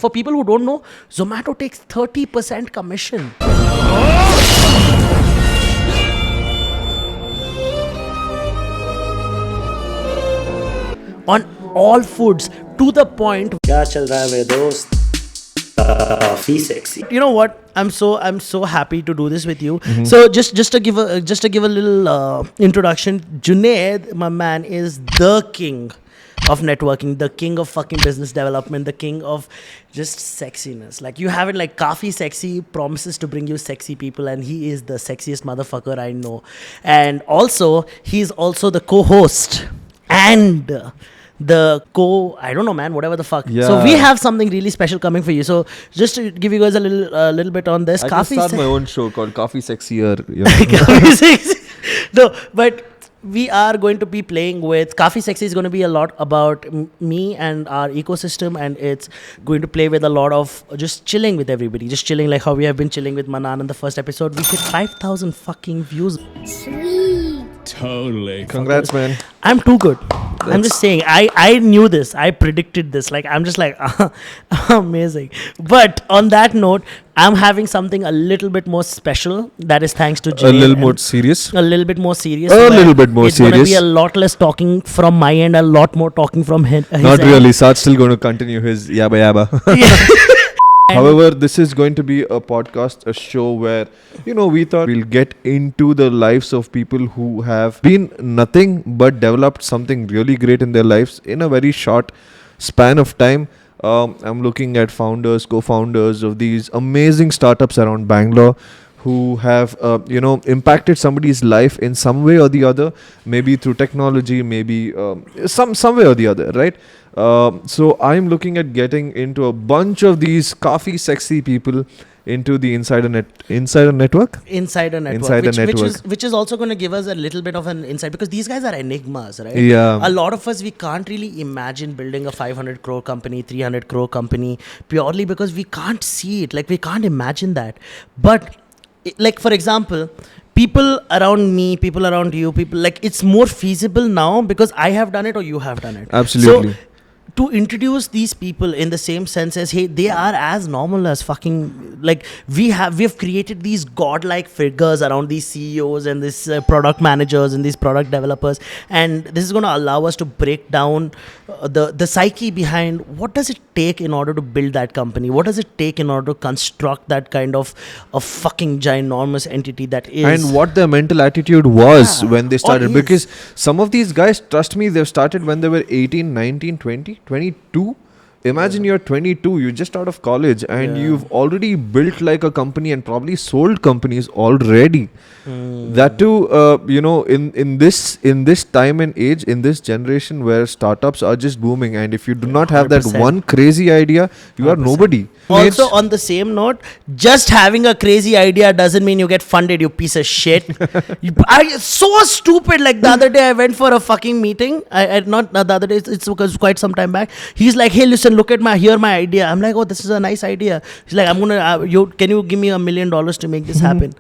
For people who don't know, Zomato takes 30% commission. On all foods, to the point. क्या चल रहा है मेरे दोस्त? काफी sexy. You know what? I'm so happy to do this with you. So just to give a little introduction, Junaid, my man, is the king of networking, the king of fucking business development, the king of just sexiness. Like, you have it like Kafi Sexy promises to bring you sexy people, and he is the sexiest motherfucker I know. And also, he's also the co-host and I don't know, man, whatever the fuck. Yeah. So we have something really special coming for you. So just to give you guys a little bit on this, I can start my own show called Coffee Sexier. You know. Kafi Sexy. No, but we are going to be playing with Kafi Sexy. Is going to be a lot about me and our ecosystem, and it's going to play with a lot of just chilling with everybody, just chilling like how we have been chilling with Manan in the first episode. We hit 5,000 fucking views. Totally. Congrats, man. I'm too good. I'm just saying, I knew this. I predicted this. Like, I'm just like, amazing. But on that note, I'm having something a little bit more special. That is thanks to Jay. A little more serious. A little bit more serious. A little bit more it's going to be serious. a lot less talking from my end, a lot more talking from his Not end. really. Saad's still going to continue his yabba yabba. However, this is going to be a podcast, a show where, we thought we'll get into the lives of people who have been nothing but developed something really great in their lives in a very short span of time. I'm looking at founders, co-founders of these amazing startups around Bangalore who have, impacted somebody's life in some way or the other, maybe through technology, maybe some way or the other, right? So I'm looking at getting into a bunch of these Kafi Sexy people into the Insider Network. Insider Network, which is also going to give us a little bit of an insight, because these guys are enigmas, right? Yeah. A lot of us, we can't really imagine building a 500 crore company, 300 crore company, purely because we can't see it. Like, we can't imagine that. But, like, for example, people around me, people around you, people, like, it's more feasible now because I have done it or you have done it. Absolutely. So, to introduce these people in the same sense as, hey, they are as normal as fucking, like, we have created these godlike figures around these CEOs and these product managers and these product developers, and this is going to allow us to break down the psyche behind what does it take in order to build that company, what does it take in order to construct that kind of a fucking ginormous entity that is, and what their mental attitude was when they started. is. Because some of these guys, trust me, they've started when they were 18, 19, 20, 22. Imagine you're 22, you're just out of college, and you've already built like a company and probably sold companies already. That too, in this time and age, in this generation where startups are just booming, and if you do not have that 100%. one crazy idea, you are 100%. nobody. Also, on the same note, just having a crazy idea doesn't mean you get funded, you piece of shit. So stupid. Like, the other day, I went for a fucking meeting. Not the other day, it's because quite some time back. He's like, hey, listen, hear my idea. I'm like, oh, this is a nice idea. He's like, can you give me $1 million to make this happen?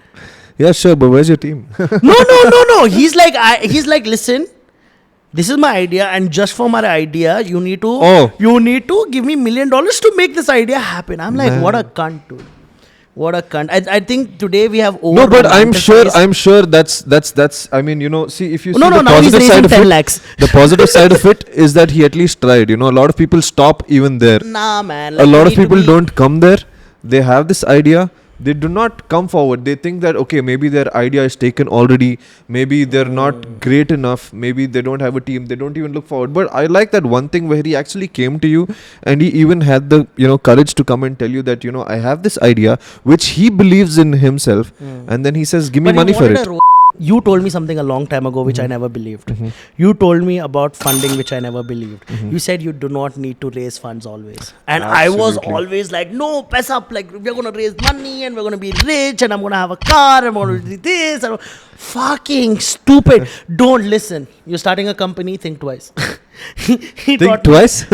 Yeah, sure, but where's your team? No. He's like, listen, this is my idea, and just for my idea, you need to give me $1 million to make this idea happen. I'm like, what a cunt, dude. What a cunt. I think today we have over. No, but I'm sure that's I mean, see, if you see the now he's positive side raising of 10 it, lakhs. the positive side of it is that he at least tried. A lot of people stop even there. Nah, man. A lot of people don't come there. They have this idea. They do not come forward. They think that, okay, maybe their idea is taken already. Maybe they're not great enough. Maybe they don't have a team. They don't even look forward. But I like that one thing where he actually came to you, and he even had the, courage to come and tell you that, I have this idea which he believes in himself. And then he says, give me money for it. You told me something a long time ago which I never believed. You told me about funding which I never believed. You said you do not need to raise funds always. And I was always like, no, paisa, like, we're going to raise money and we're going to be rich and I'm going to have a car and I'm going to do this. And fucking stupid. Don't listen. You're starting a company, think twice. Think twice?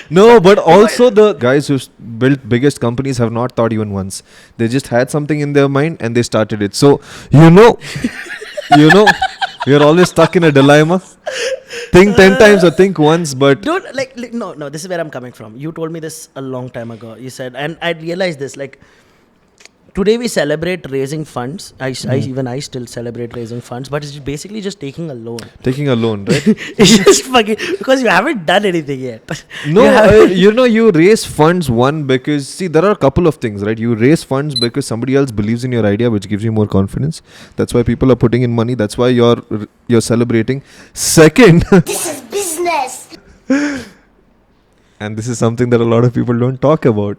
No, but also the guys who built biggest companies have not thought even once. They just had something in their mind and they started it. So, You're always stuck in a dilemma. Think 10 times or think once, but Dude, no, this is where I'm coming from. You told me this a long time ago. You said, and I realized this, like, today we celebrate raising funds. I still celebrate raising funds, but it's basically just taking a loan. taking a loan, right? It's just fucking, because you haven't done anything yet. No, You haven't- you raise funds because see, there are a couple of things, right? You raise funds because somebody else believes in your idea, which gives you more confidence. That's why people are putting in money. That's why you're celebrating. Second, This is business. and this is something that a lot of people don't talk about.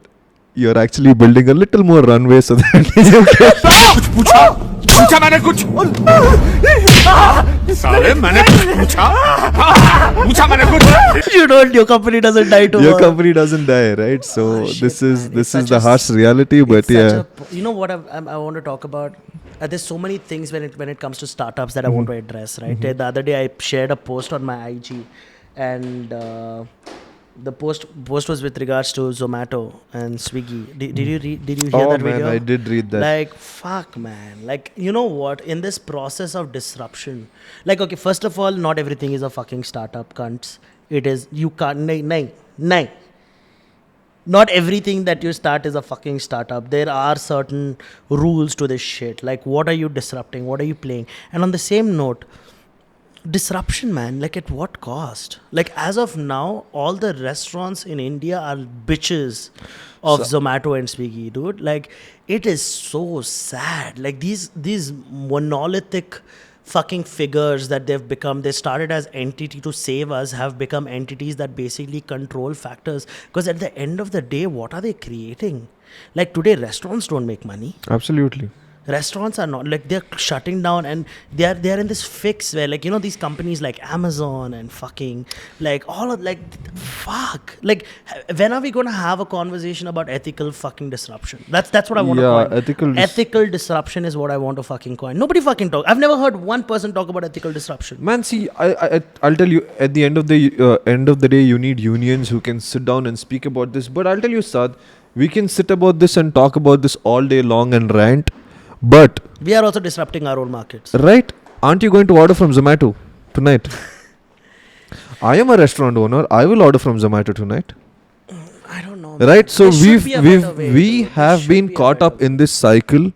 You're actually building a little more runway so that you can पूछा मैंने कुछ साले मैंने कुछ पूछा मैंने कुछ You don't, your company doesn't die tomorrow. your company doesn't die, right? So shit, this is man. this It's is such the a harsh reality, but It's such yeah. you know what I want to talk about? There's so many things when it comes to startups that I want to address, right? The other day I shared a post on my IG, and the post was with regards to Zomato and Swiggy. Did you hear Oh that man, video? I did read that. Like, fuck, man. Like, you know what? In this process of disruption, like, okay, first of all, not everything is a fucking startup, cunts. It is, you can't, nay. Not everything that you start is a fucking startup. There are certain rules to this shit. Like, what are you disrupting? What are you playing? And on the same note, disruption, man, like at what cost? Like, as of now, all the restaurants in India are bitches of Zomato and Swiggy, dude. Like, it is so sad. Like, these monolithic fucking figures that they've become, they started as entity to save us, have become entities that basically control factors. Because at the end of the day, what are they creating? Like, today restaurants don't make money. Absolutely. Restaurants are not, like, they're shutting down, and they're in this fix where, like, you know, these companies like Amazon and fucking, like, all of, like, fuck, like, when are we going to have a conversation about ethical fucking disruption? That's what I want to coin. Ethical disruption is what I want to fucking coin. Nobody fucking talk. I've never heard one person talk about ethical disruption. Man, see, I'll tell you. At the end of the day, you need unions who can sit down and speak about this. But I'll tell you, Saad, we can sit about this and talk about this all day long and rant. But We are also disrupting our own markets. right, aren't you going to order from Zomato tonight? I am a restaurant owner. I will order from Zomato tonight. I don't know. Right, so There should be a better way, we dude. There have should been be a caught better up in this cycle.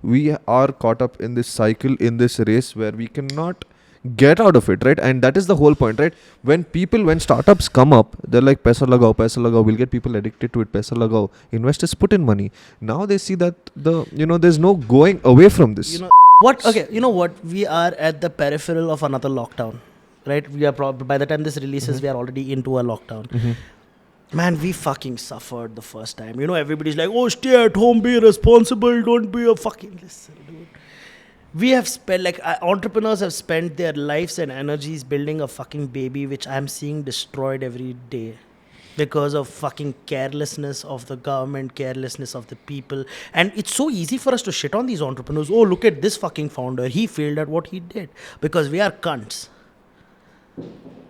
We are caught up in this cycle, in this race where we cannot get out of it, right? And that is the whole point, right? When startups come up, they're like, paisa lagao, we'll get people addicted to it, paisa lagao. Investors put in money. Now they see that there's no going away from this. You know what? Okay, you know what? We are at the peripheral of another lockdown, right? We are by the time this releases, we are already into a lockdown. Man, we fucking suffered the first time. You know, everybody's like, oh, stay at home, be responsible, don't be a fucking... Listen, dude. We have spent, like, entrepreneurs have spent their lives and energies building a fucking baby, which I'm seeing destroyed every day because of fucking carelessness of the government, carelessness of the people. And it's so easy for us to shit on these entrepreneurs. Oh, look at this fucking founder. He failed at what he did. Because we are cunts.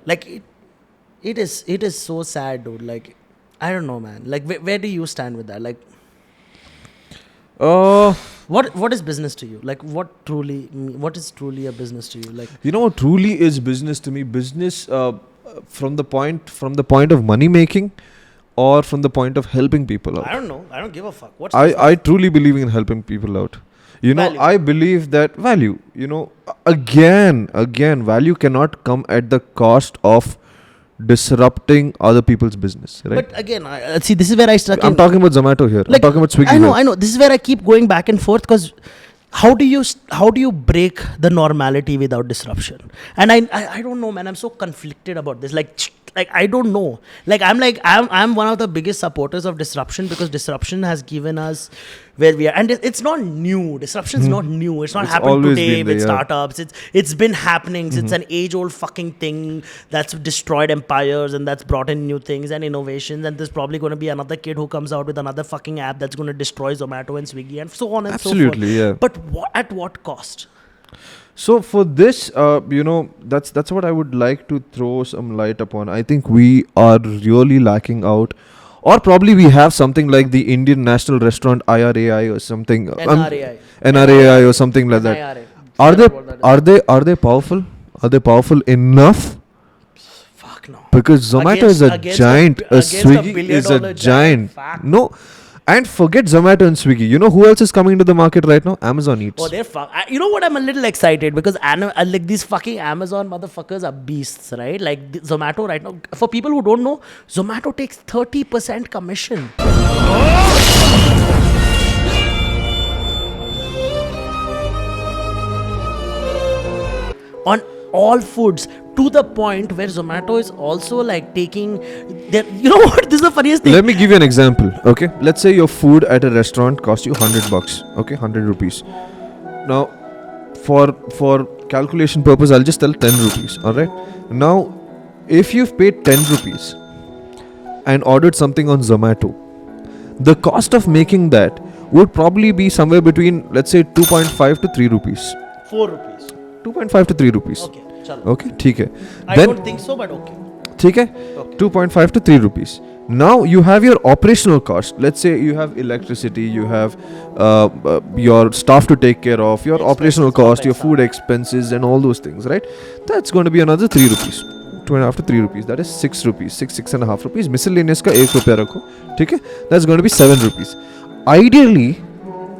Like, it is so sad, dude. Like, I don't know, man. Like, where do you stand with that? Like, what is business to you? Like, what is truly a business to you? Like, You know what truly is business to me? Business from the point of money making, or from the point of helping people out. I don't know. I don't give a fuck. What's I truly believe in helping people out. You know, Value. I believe that value, again, value cannot come at the cost of disrupting other people's business, right? But again, see, this is where I stuck I'm in. talking about Zomato here. I'm talking about Swiggy I know, here. I know. This is where I keep going back and forth, because how do you break the normality without disruption? And I don't know, man. I'm so conflicted about this. Like I don't know. I'm one of the biggest supporters of disruption, because disruption has given us where we are, and it's not new. Disruption is not new. It's not It's happened always today been there, with yeah. startups. It's been happening. It's an age-old fucking thing that's destroyed empires and that's brought in new things and innovations. And there's probably going to be another kid who comes out with another fucking app that's going to destroy Zomato and Swiggy and so on and so forth. Absolutely, yeah. But at what cost? So for this, that's what I would like to throw some light upon. I think we are really lacking out, or probably we have something like the Indian National Restaurant IRAI or something. NRAI. NRAI or something like that. NIRA. Are they powerful? Are they powerful enough? Fuck no. Because Zomato is a Against giant. A against a Swiggy is a billion-dollar giant. Fuck. No. And forget Zomato and Swiggy. You know who else is coming to the market right now? Amazon Eats. Oh, they're fuck. You know what? I'm a little excited because like these fucking Amazon motherfuckers are beasts, right? Like Zomato right now. For people who don't know, Zomato takes 30% commission. On all foods, to the point where Zomato is also like taking their. You know what? This is the funniest thing. Let me give you an example. Okay, let's say your food at a restaurant costs you $100. Okay, 100 rupees. Now, for calculation purpose, I'll just tell 10 rupees. All right. Now, if you've paid 10 rupees and ordered something on Zomato, the cost of making that would probably be somewhere between, let's say, 2.5 to 3 rupees. 4 rupees. 2.5 to 3 rupees. Okay, chalo. Okay, ठीक है. I Then don't think so, but okay. ठीक है, 2.5 to 3 rupees. Now you have your operational cost. Let's say you have electricity, you have your staff to take care of, your operational cost, your food expenses, and all those things, right? That's going to be another 3 rupees. 2.5 to 3 rupees. That is 6 rupees. 6.5 rupees. Miscellaneous का 1 रुपया रखो. ठीक है? That's going to be 7 rupees. Ideally,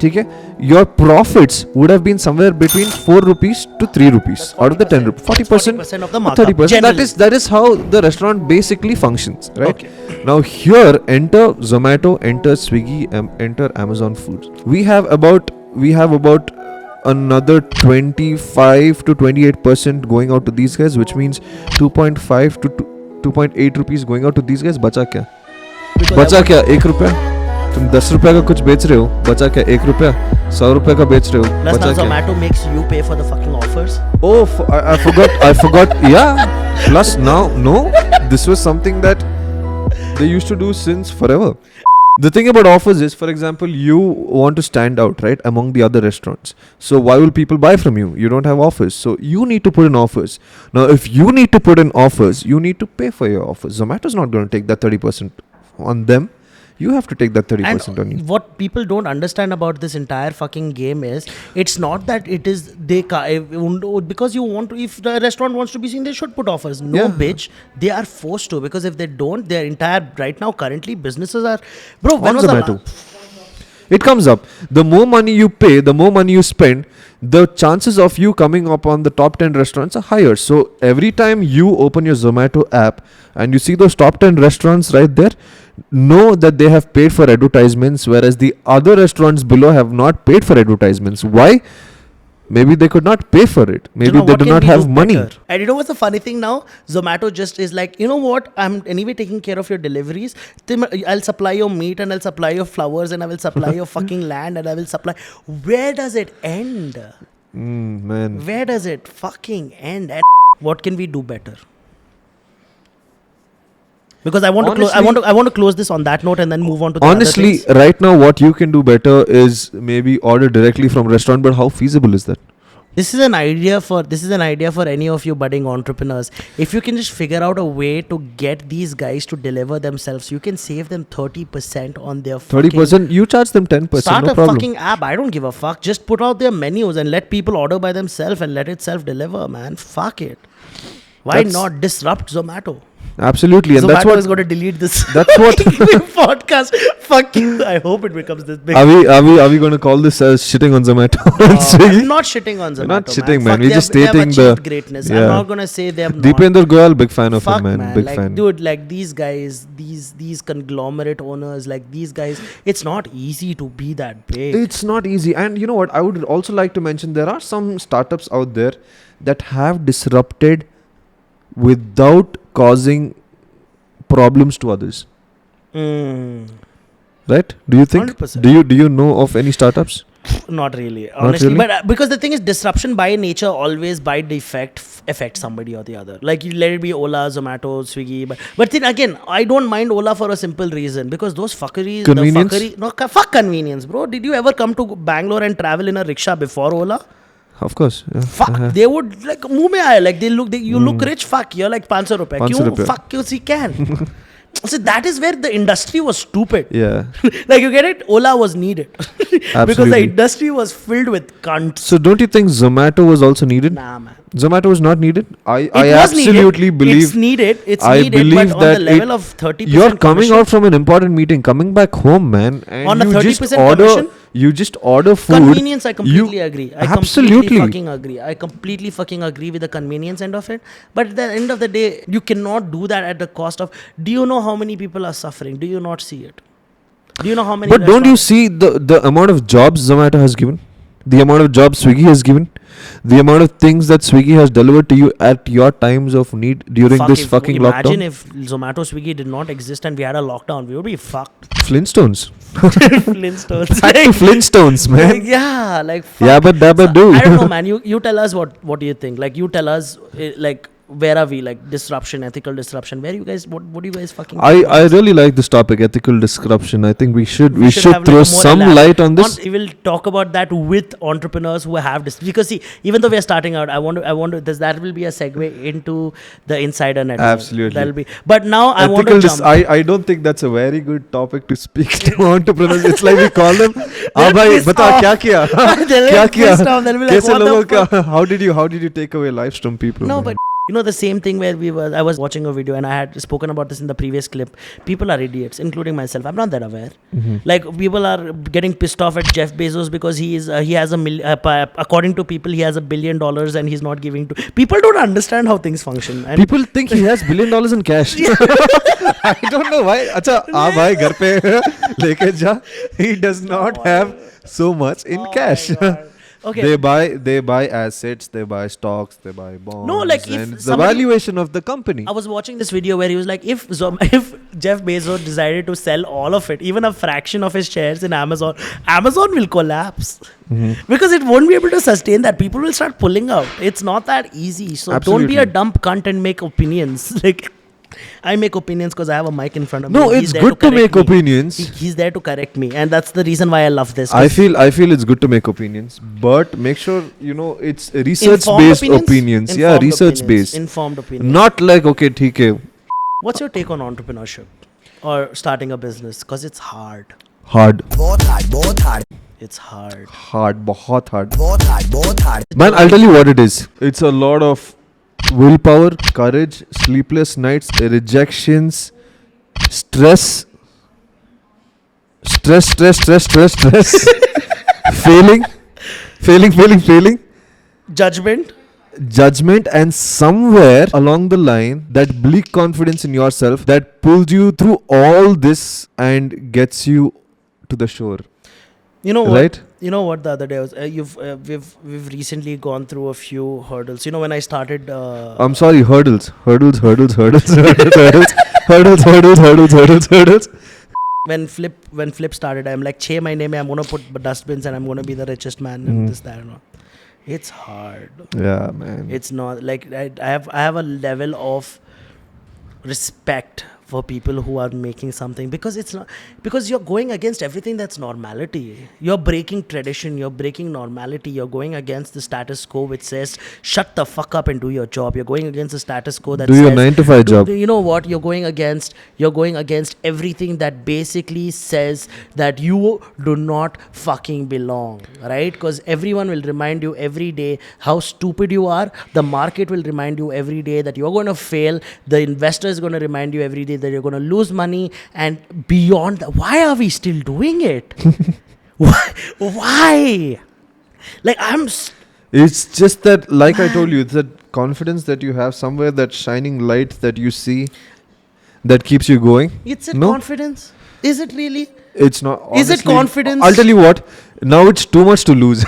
ठीक है, your profits would have been somewhere between 4 rupees to 3 rupees out of the 10 rupees. 40% of the markup. 30%. Generally. That is how the restaurant basically functions, right? Okay. Now here enter Zomato, enter Swiggy, enter Amazon Foods. We have about another 25 to 28% going out to these guys, which means 2.5 to 2.8 rupees going out to these guys. बचा क्या? बचा क्या? 1 रुपया? तुम 10 रुपया का कुछ बेच रहे हो, बचा क्या? 1 रुपया? 100 रुपया का बेच रहे हो, Plus बचा now क्या? Zomato makes you pay for the fucking offers. Oh, I forgot. Yeah. Plus now, no. This was something that they used to do since forever. The thing about offers is, for example, you want to stand out, right, among the other restaurants. So why will people buy from you? You don't have offers. So you need to put in offers. Now, if you need to put in offers, you need to pay for your offers. Zomato's not going to take that 30% on them. You have to take that 30% on you. And what people don't understand about this entire fucking game is, it's not that it is because you want to. If the restaurant wants to be seen, they should put offers. No, Yeah. bitch, they are forced to, because if they don't, their entire right now currently businesses are, bro. When On was the Zomato. It comes up. The more money you pay, the more money you spend, the chances of you coming up on the top 10 restaurants are higher. So every time you open your Zomato app and you see those top 10 restaurants right there, know that they have paid for advertisements, whereas the other restaurants below have not paid for advertisements. Why? Maybe they could not pay for it. Maybe You know, they what do can not we have do money. better? And you know what's the funny thing now? Zomato just is like, you know what? I'm anyway taking care of your deliveries. I'll supply your meat and I'll supply your flowers and I will supply your fucking land and I will supply. Where does it end? Man. Where does it fucking end? And what can we do better? Because I want to close this on that note and then move on to the Honestly, other things. right now what you can do better is maybe order directly from restaurant, but how feasible is that? This is an idea for any of you budding entrepreneurs. If you can just figure out a way to get these guys to deliver themselves, you can save them 30% on their 30%, you charge them 10%, Start no a problem. fucking app. I don't give a fuck. Just put out their menus and let people order by themselves and let it self-deliver, man. Fuck it. Why That's- not disrupt Zomato? Absolutely, and Zomato that's what is going to delete this. that's what- podcast. Fuck you. I hope it becomes this big. are we going to call this as shitting on Zomato? and Swiggy? I'm not shitting on Zomato. We're not shitting, man. Fuck, We're they just have- they have stating the- achieved greatness. yeah. I'm not gonna say they have not. Deepender Goyal, big fan of Fuck, him, man. Big like, fan. dude, like these guys, these conglomerate owners, like these guys, it's not easy to be that big. It's not easy. And you know what? I would also like to mention there are some startups out there that have disrupted without causing problems to others. Right? Do you think? 100%. Do you know of any startups? Not really, honestly. really? But because the thing is, disruption by nature always by defect affects somebody or the other. Like you let it be Ola, Zomato, Swiggy. But then again, I don't mind Ola for a simple reason, because those fuckeries, Convenience? fuck convenience, bro. Did you ever come to Bangalore and travel in a rickshaw before Ola? Of course. Yeah. Fuck, they would like मुंह में आए, like you look rich. Fuck, you're like 500 रुपए. 500 क्यों? रुपए. Fuck, क्यों? He can. So that is where the industry was stupid. Yeah. Like, you get it? Ola was needed. Because the Absolutely. industry was filled with cunts. So don't you think Zomato was also needed? Nah, man. Zomato was not needed. I It was absolutely needed. believe. It's needed. It's I needed. believe But on that the level it- of 30%. You're coming commission, out from an important meeting, coming back home, man, and On a you just 30% order. commission? You just order food. Convenience, I completely agree. I Absolutely. completely fucking agree. I completely fucking agree with the convenience end of it. But at the end of the day, you cannot do that at the cost of. Do you know how many people are suffering? Do you not see it? Do you know how many? But don't you restaurants- see the amount of jobs Zomato has given? The amount of jobs Swiggy has given? The amount of things that Swiggy has delivered to you at your times of need during Fuck, this if- fucking imagine lockdown? if Zomato, Swiggy did not exist and we had a lockdown, we would be fucked. Flintstones. Flintstones. Back to Flintstones, man. Yeah, like fuck. Yabba dabba do. I don't know, man. You tell us what do you think? Like, you tell us like, where are we? Like, disruption, ethical disruption. Where you guys? What do you guys fucking? I really like this topic, ethical disruption. I think we should have, throw like, a more some elab- light on this. We will talk about that with entrepreneurs who have this, because see, even though we are starting out, I want to. That will be a segue into the insider network. Absolutely. That'll be. But now I want to Ethical jump. I don't think that's a very good topic to speak to entrepreneurs. It's like we call them, "Ah bhai, pissed bata off. kya kiya? They'll Kya get kiya? pissed off. They'll be like, Kaise "What the logon ka- fuck?" how did you take away lives from people?" No, man? but you know the same thing where I was watching a video and I had spoken about this in the previous clip. People are idiots, including myself. I'm not that aware. Mm-hmm. Like, people are getting pissed off at Jeff Bezos because he has according to people, he has $1 billion and he's not giving to. People don't understand how things function. And People think he has $1 billion in cash. I don't know why. Acha, aa bhai, ghar pe leke ja. He does not have so much in cash. okay. They buy assets, they buy stocks, they buy bonds. No, like, if and the somebody- valuation of the company. I was watching this video where he was like, if Jeff Bezos decided to sell all of it, even a fraction of his shares in Amazon will collapse. Mm-hmm. Because it won't be able to sustain that. People will start pulling out. It's not that easy. So don't be a Absolutely. dumb cunt and make opinions. Like, I make opinions because I have a mic in front of me. No, He's it's there good to correct make me. opinions. He's there to correct me, and that's the reason why I love this. I feel it's good to make opinions, but make sure it's research Informed based opinions. Yeah, Informed research opinions. based. Informed opinions. Not like okay, theek hai. What's your take on entrepreneurship or starting a business? Because it's hard. Hard, It's hard. bahut hard. Man, I'll tell you what it is. It's a lot of willpower, courage, sleepless nights, rejections, stress, failing, Judgment. judgment, and somewhere along the line, that bleak confidence in yourself that pulls you through all this and gets you to the shore. You know what? Right? You know what? The other day was we've recently gone through a few hurdles. You know, when I started. I'm sorry, hurdles. When Flip started, I'm like, 6 mahine mein I'm gonna put dustbins and I'm gonna be the richest man and this, that, and all. It's hard. Yeah, man. It's not like I have a level of respect for people who are making something, because it's not, because you're going against everything that's normality. You're breaking tradition, you're breaking normality, you're going against the status quo which says shut the fuck up and do your job. You're going against the status quo that Do says your 9 to 5 job. you know what, you're going against everything that basically says that you do not fucking belong, right? Because everyone will remind you every day how stupid you are. The market will remind you every day that you're going to fail. The investor is going to remind you every day that you're going to lose money, and beyond that, why are we still doing it? why? Like, It's just that, like I told you, it's that confidence that you have somewhere, that shining light that you see that keeps you going. it's a No. confidence. Is it really? It's not. Is it honestly, confidence? I'll tell you what. Now it's too much to lose.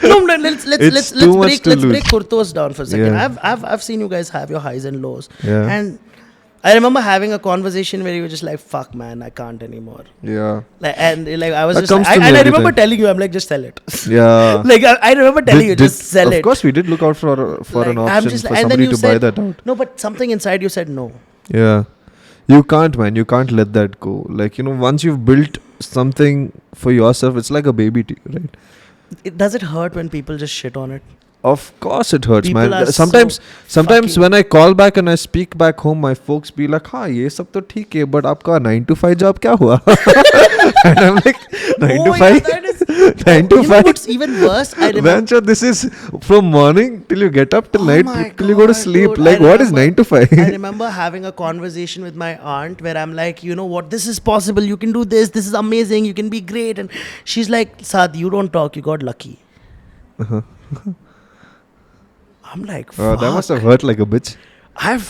No, let's It's too much to lose. break Kurtos down for a second. Yeah. I've seen you guys have your highs and lows. Yeah. And I remember having a conversation where you were just like, "Fuck, man, I can't anymore." Yeah. Like, and like I was That just, comes like, to me and I every remember time. telling you, I'm like, just sell it. Yeah. Like I remember telling you, just sell of it. course, we did look out for an Like, option for and then somebody you to said, buy that out. No, but something inside you said no. Yeah. You can't, man. You can't let that go. Like, once you've built something for yourself, it's like a baby, right? Does it hurt when people just shit on it? Of course it hurts, People man. are so Sometimes fucking- when I call back and I speak back home, my folks be like, "हाँ ये सब तो ठीक है, but आपका 9 to 5 job क्या हुआ?" And I'm like, 9 to Oh, 5, yeah, that is- 9 to You know 5. what's even worse? I remember. Venture, this is from morning till you get up till Oh night my till you go to God, sleep. dude, Like I what is remember- 9 to 5? I remember having a conversation with my aunt where I'm like, you know what, this is possible. You can do this. This is amazing. You can be great. And she's like, Sad, you don't talk. You got lucky. I'm like, That must fuck. have hurt like a bitch. I've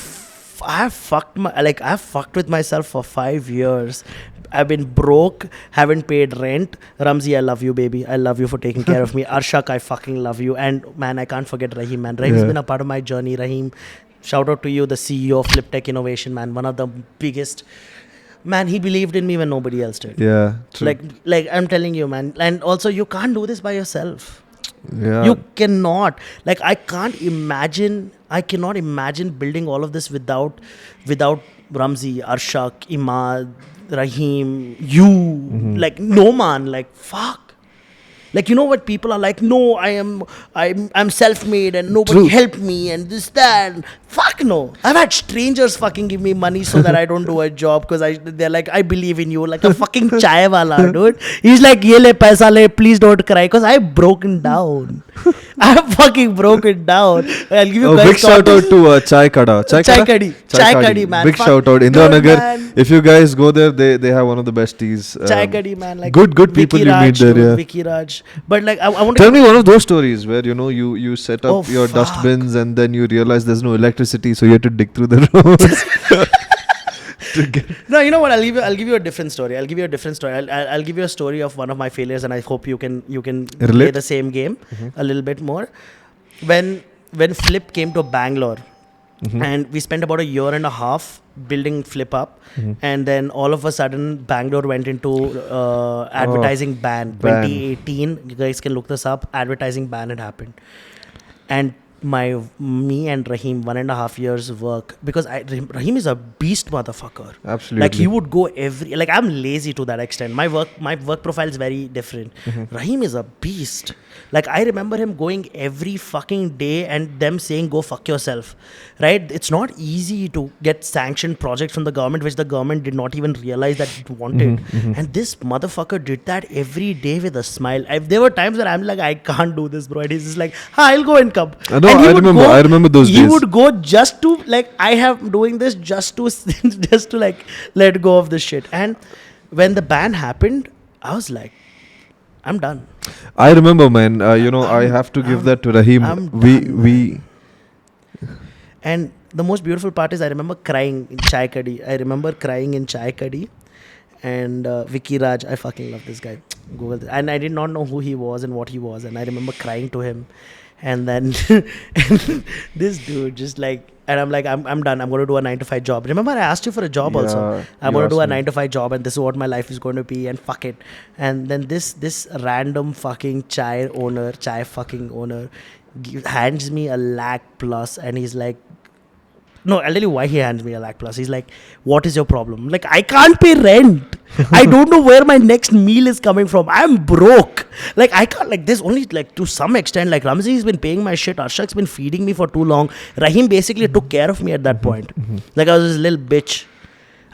fucked with myself for 5 years. I've been broke, haven't paid rent. Ramzi, I love you, baby. I love you for taking care of me. Arshak, I fucking love you. And man, I can't forget Rahim, man. Rahim's Yeah. been a part of my journey. Rahim, shout out to you, the CEO of Flip Tech Innovation, man. One of the biggest. Man, he believed in me when nobody else did. Yeah. True. Like I'm telling you, man. And also, you can't do this by yourself. yeah. You cannot. Like I cannot imagine building all of this without Ramzi, Arshak, Imad, Rahim, you. Like no man. Like fuck. Like you know what people are like? No, I'm self-made and nobody True. helped me and this that. Fuck no. I've had strangers fucking give me money so that I don't do a job because they're like, I believe in you. Like a fucking chai wala, dude. He's like, ye le paisa le, please don't cry. Because I've broken down. I've fucking broken down. I'll give you guys Big shout out context. to Chai Kada. Chai Kadi. Chai Kadi, man. Big Fuck. shout out. Dude, Indranagar. man. If you guys go there, they have one of the best teas. Chai Kadi, man. Like good people Vicky you meet Raj, there. dude, Yeah. Vicky Raj. But like, I want to Tell me one of those stories where you set up Oh, your fuck. dustbins and then you realize there's no electricity, so you have to dig through the roads. to get No, you know what? I'll give you a different story. I'll give you a story of one of my failures, and I hope you can play Relate? the same game a little bit more. When Flip came to Bangalore, and we spent about a year and a half building Flip up, and then all of a sudden Bangalore went into advertising ban. ban. 2018, you guys can look this up. Advertising ban had happened, and me and Rahim 1.5 years work because Rahim is a beast motherfucker. Absolutely. Like he would go I'm lazy to that extent. My work profile is very different. Rahim is a beast. Like I remember him going every fucking day and them saying go fuck yourself. Right? It's not easy to get sanctioned projects from the government which the government did not even realize that it wanted. And this motherfucker did that every day with a smile. There were times where I'm like, I can't do this, bro. And he's just like, I'll go and come. I know, And he I would remember- I remember those He days. would go just to like I have doing this just to like let go of this shit. And when the ban happened, I was like, I'm done. I remember, man. I have to give that to Rahim. I'm We And the most beautiful part is I remember crying in Chai Kadi. And Vicky Raj, I fucking love this guy. Google this. And I did not know who he was and what he was. And I remember crying to him. And then and this dude just like, and I'm like, I'm done. I'm going to do a 9 to 5 job. Remember I asked you for a job also. Yeah, I'm you going to do a asked me. 9 to 5 job and this is what my life is going to be and fuck it. And then this random fucking chai fucking owner hands me $1 lakh plus and he's like, no, I'll tell you why he hands me $1 lakh plus. He's like, what is your problem? Like, I can't pay rent. I don't know where my next meal is coming from. I'm broke. Like, I can't, like, there's only, like, to some extent, like, Ramzi's been paying my shit. Arshak's been feeding me for too long. Rahim basically took care of me at that point. Like, I was this little bitch.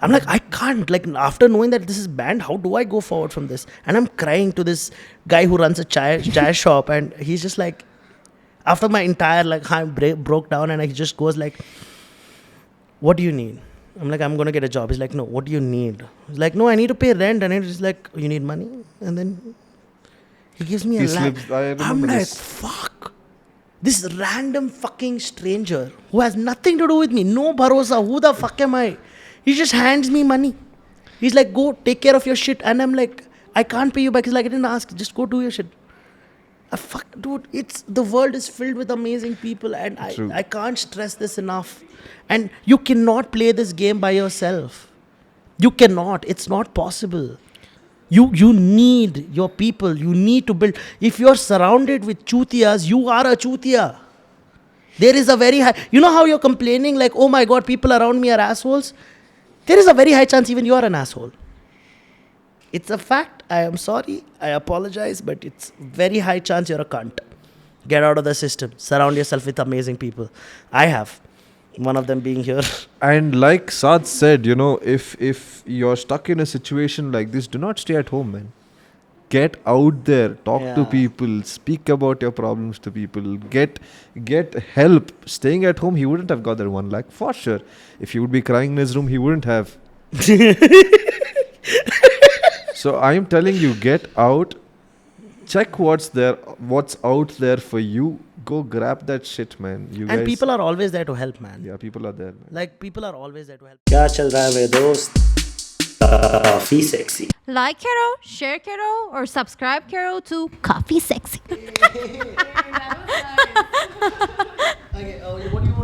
I'm like, I can't. Like, after knowing that this is banned, how do I go forward from this? And I'm crying to this guy who runs a chai shop. And he's just like, after my entire, like, I broke down and he just goes like, what do you need? I'm like, I'm going to get a job. He's like, no, what do you need? He's like, no, I need to pay rent. And he's like, you need money? And then he gives me He $1 lakh. slips- I remember I'm like, this. fuck. This random fucking stranger who has nothing to do with me, no bharosa, who the fuck am I? He just hands me money. He's like, go take care of your shit. And I'm like, I can't pay you back. He's like, I didn't ask. Just go do your shit. Fuck, dude, the world is filled with amazing people and True. I can't stress this enough. And you cannot play this game by yourself. You cannot. It's not possible. You need your people. You need to build. If you're surrounded with chutias, you are a chutia. There is a very high... You know how you're complaining like, oh my God, people around me are assholes? There is a very high chance even you are an asshole. It's a fact. I am sorry. I apologize. But it's very high chance you're a cunt. Get out of the system. Surround yourself with amazing people. I have. One of them being here. And like Saad said, you know, if you're stuck in a situation like this, do not stay at home, man. Get out there, talk to Yeah. people, speak about your problems to people, get help. Staying at home, he wouldn't have got that 1 lakh for sure. If he would be crying in his room, he wouldn't have. So I'm telling you, get out, check what's out there for you. Go grab that shit, man. You And guys, people are always there to help, man. yeah, people are there, man. Like, people are always there to help. क्या चल रहा है मेरे दोस्त काफी sexy Like Kero, share Kero, or subscribe Kero to Coffee Sexy. Okay, what do you